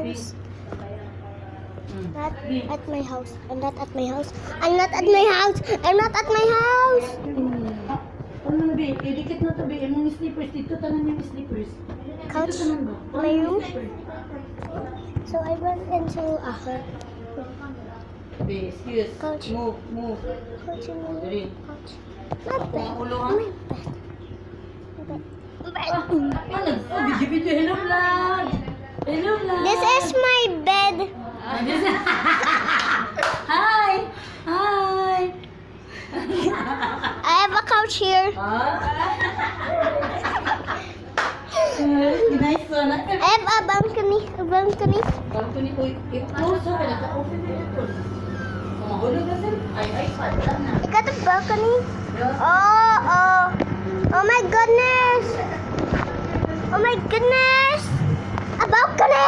house. Not at my house. I'm not at my house. I'm not at my house. I'm not at my house. Ano na, be? Idikit na to, be. Yung slippers. Dito tanan yung slippers. Couch. My room. So I went into a Be, excuse. Couch. Move. couch in my Dali. couch. My bed. Ulo, My ha? bed. My bed. Ano? Video. Hello, vlog. Hello, vlog. This is my bed. Hi. I have a couch here. Nice one. I have a balcony. Balcony ko. Close ha. Naka-open mo ito. Mahulog na sir. Ay, pala na. You got a balcony? Oh my goodness. Oh my goodness. A balcony.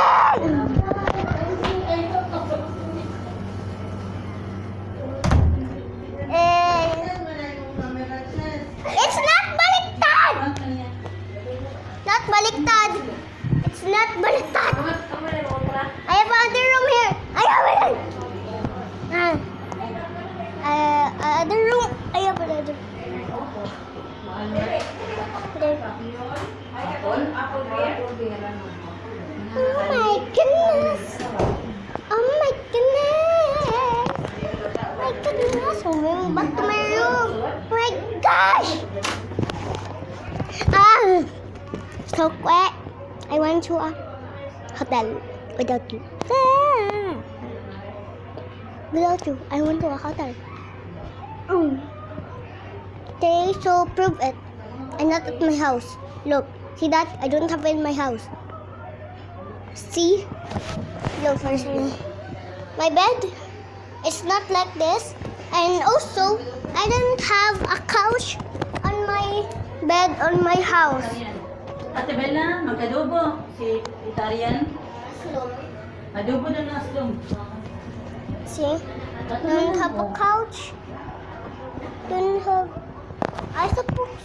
It's not baliktad. Not baliktad. It's not baliktad. I have another room here. I have it. Other room. I have another. There. Oh my goodness. Oh my goodness. My goodness. I'm going back to my room. Oh my gosh. So quick. I went to a hotel without you. Without you, I went to a hotel. They so prove it. I'm not at my house. Look, see that? I don't have it in my house. See? Look first. My bed, it's not like this. And also, I don't have a couch on my bed on my house. Ate Bella, mag-adobo. Si Itarian. Adobo na na slum. See? Don't have a couch. Don't have. I supposed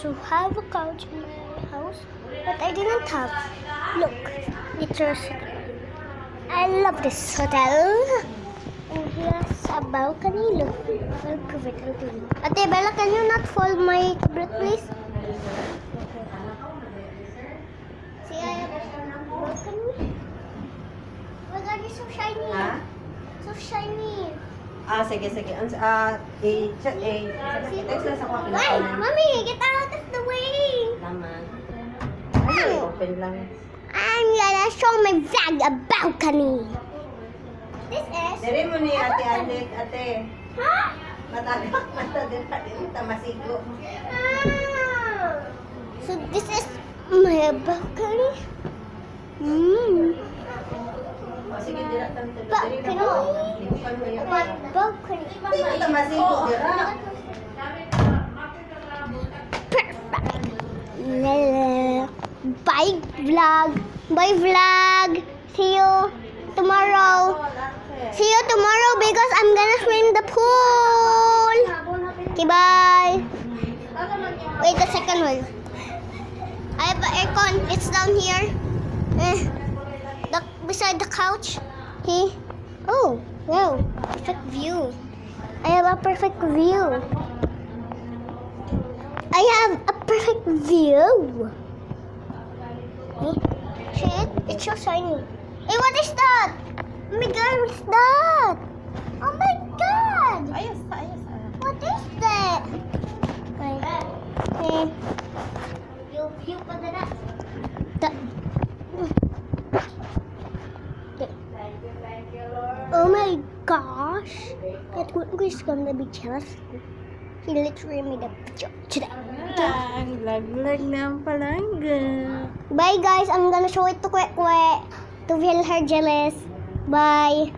to have a couch in my house, but I didn't have. Look, it's yours. I love this hotel. And here's a balcony. Look, I'll prove it. Ate Bella, can you not fold my tablet, please? See, I have a balcony. Oh my God, you're so shiny. Ha? So shiny. Sige. I-text na sa ko Wait, Mommy, get out of the way. Naman. Ay, open lang. I'm gonna show my vlog a balcony. This is. Dari mo ni ate Alit, ate. Huh? Mata din pa din tamasigo. So this is my balcony. Sige, dira tan to. Balcony. My balcony. Tamasigo dira. Perfect. Bye vlog. Bye vlog. See you tomorrow. See you tomorrow because I'm gonna swim the pool. Okay, bye. Wait a second, wait. I have an aircon. It's down here. Beside the couch. Okay. Oh, wow. Perfect view. I have a perfect view. I have a perfect view. Hey, shit, it's so shiny. Hey, what is that? Oh my God, what's that? Oh my God! Ayos. What is that? Okay. You put it up. Oh my gosh! That one is gonna be jealous. He literally made a picture today. Lag ng palangga. Bye guys, I'm gonna show it to Kwe to feel her jealous. Bye.